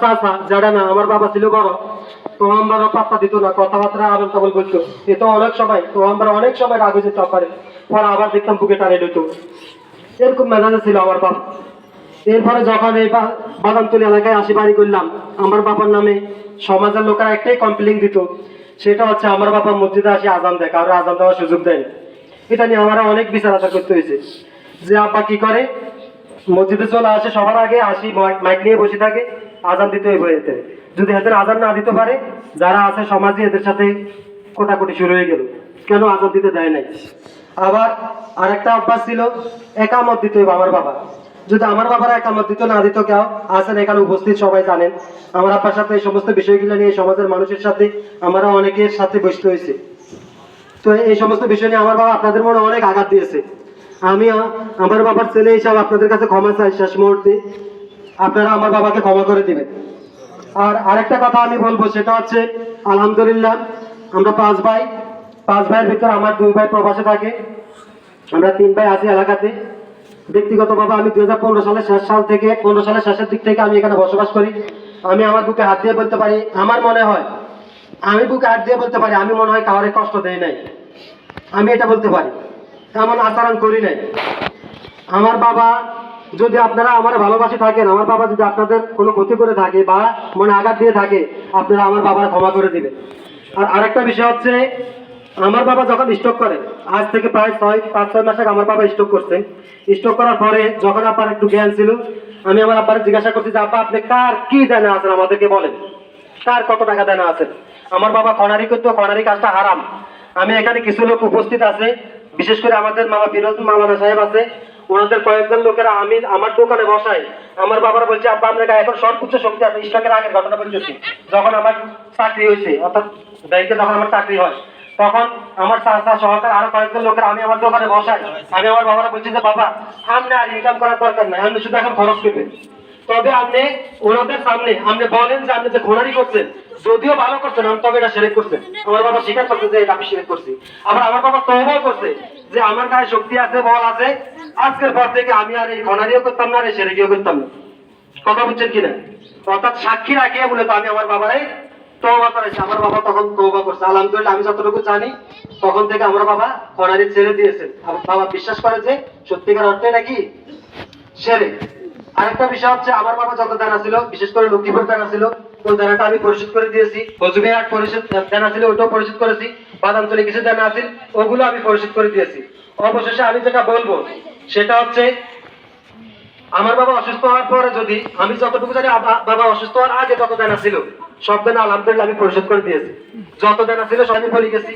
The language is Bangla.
চাচা যারা না আমার বাবা ছিল বড়, তো আমরা পাত্তা দিত না, কথাবার্তা আবল তাবল বলতো। এ তো অনেক সময়, তো আমরা অনেক সময় রাগ হয়েছে চপারে, পরে আবার দেখতাম বুকে টানে লইতো। এরকম মেজাজে ছিল আমার বাপ। এরপরে যখন এই বাদামতলী এলাকায় আসি বাড়ি করলাম, আমার বাবার নামে সমাজের লোকেরা একটাই কমপ্লেন দিত, সেটা হচ্ছে আমার বাবা মসজিদে আসি আজান দেয়, কারো আজান দেওয়ার সুযোগ দেয় না। এটা নিয়ে আমার অনেক বিচার আচার করতে হয়েছে, যে আব্বা কি করে মসজিদে চলে আসে সবার আগে, আসি মাইক নিয়ে বসে থাকে, আজান দিতে হইব এতে। যদি এদের আজান না দিতে পারে, যারা আছে সমাজে এদের সাথে কোটাকুটি শুরু হয়ে গেল, কেন আজান দিতে দেয় নাই। আবার আরেকটা অভ্যাস ছিল, একামত দিতে হইব আমার বাবা। যদি আমার বাবার একামত দিত না দিত, কেউ আছেন এখানে উপস্থিত সবাই জানেন, আমার আব্বার সাথে এই সমস্ত বিষয়গুলো নিয়ে সমাজের মানুষের সাথে আমরা অনেকের সাথে বসতে হয়েছে। তো এই সমস্ত বিষয় নিয়ে আমার বাবা আপনাদের মনে অনেক আঘাত দিয়েছে। আমি আমার বাবার ছেলে হিসাবে আপনাদের কাছে ক্ষমা চাই শেষ মুহূর্তে, আপনারা আমার বাবাকে ক্ষমা করে দিবেন। আর আরেকটা কথা আমি বলবো, সেটা হচ্ছে আলহামদুলিল্লাহ আমরা পাঁচ ভাইয়ের ভিতর আমার দুই ভাই প্রবাসে থাকে, আমরা তিন ভাই আছি এলাকাতে। ব্যক্তিগতভাবে আমি 2015 সালের সাল থেকে 15 সালের শেষের দিক থেকে আমি এখানে বসবাস করি। আমি আমার বুকে হাত দিয়ে বলতে পারি, আমার মনে হয় আমি বুকে হাত দিয়ে বলতে পারি, আমি মনে হয় কাউরে কষ্ট দেই নাই, আমি এটা বলতে পারি। এমন আচরণ করি নাই। আমার বাবা, যদি আপনারা আমার ভালোবাসে থাকেন, আমার বাবা যদি আপনাদের কোনো ক্ষতি করে থাকে বা মনে আঘাত দিয়ে থাকে, আপনারা আমার বাবার ক্ষমা করে দিবেন। আর আরেকটা বিষয় হচ্ছে, আমার বাবা যখন স্ট্রোক করে, আজ থেকে প্রায় 5-6 মাস আগে আমার বাবা স্ট্রোক করছে। স্ট্রোক করার পরে যখন আব্বার একটু জ্ঞান ছিল, আমি আমার আব্বারে জিজ্ঞাসা করছি যে আব্বা আপনি কার কি দেনা আছেন আমাদেরকে বলেন, কার কত টাকা দেনা আছেন। আমার বাবা খনারি করতো, খনারি কাজটা হারাম। আমি এখানে কিছু লোক উপস্থিত আছে, বিশেষ করে আমাদের মামা ফিরোজ মাওলানা সাহেব আছে, ওনাদের কয়েকজন লোকেরা আমি আমার দোকানে বসাই। আমার বাবারা বলছে আব্বা আপনার গায়ে এখন সর্বোচ্চ শক্তি আছে। স্ট্রোকের আগের ঘটনা বলতেছি, যখন আমার চাকরি হয়েছে, অর্থাৎ ব্যাংকে যখন আমার চাকরি হয়, তখন আমার চাচা সহকার আরো কয়েকজন লোকের আমি আমার দোকানে বসাই। আমি আমার বাবারা বলছি যে বাবা আপনি আর ইনকাম করার দরকার নাই, আপনি শুধু এখন খরচ করবেন। তবে আপনি ওনাদের সামনে আপনি বলেন যে আপনি যে খোনারি করছেন, যদিও ভালো করছেন, আমি তবে এটা শিরক করছেন। আমার বাবা স্বীকার করছে যে এটা আমি শিরক করছি। আবার আমার বাবা তওবা করছে যে আমার গায়ে শক্তি আছে, বল আছে, আজকের পর থেকে আমি আর এই খোনারিও করতাম না, আর এই শিরকিও করতাম না। কথা বুঝছেন কিনা? অর্থাৎ সাক্ষী রাখিয়ে বলে তো আমি আমার বাবারে তওবা করেছি। আমার বাবা তখন তওবা করছে আলহামদুলিল্লাহ। আমি যতটুকু জানি তখন থেকে আমার বাবা খনারি ছেড়ে দিয়েছেন। আমার বাবা বিশ্বাস করে যে সত্যিকার অর্থে নাকি সেরে। আরেকটা বিষয় হচ্ছে, আমার বাবা যত দেনা ছিল, বিশেষ করে লক্ষ্মীপুর দেনা ছিল, ওই দেনাটা আমি পরিশোধ করে দিয়েছি। হজুবিহাট পরিশোধ দেনা ছিল, ওটাও পরিশোধ করেছি। বাদামতলী কিছু দেনা আছে, ওগুলো আমি পরিশোধ করে দিয়েছি। অবশেষে আমি যেটা বলবো সেটা হচ্ছে, আমার বাবা অসুস্থ হওয়ার পরে, যদি আমি যতটুকু জানি বাবা অসুস্থ হওয়ার আগে যত দেনা ছিল সব দেনা আলহামদুলিল্লাহ আমি পরিশোধ করে দিয়েছি। যত দেনা ছিল সব আমি বলে গেছি।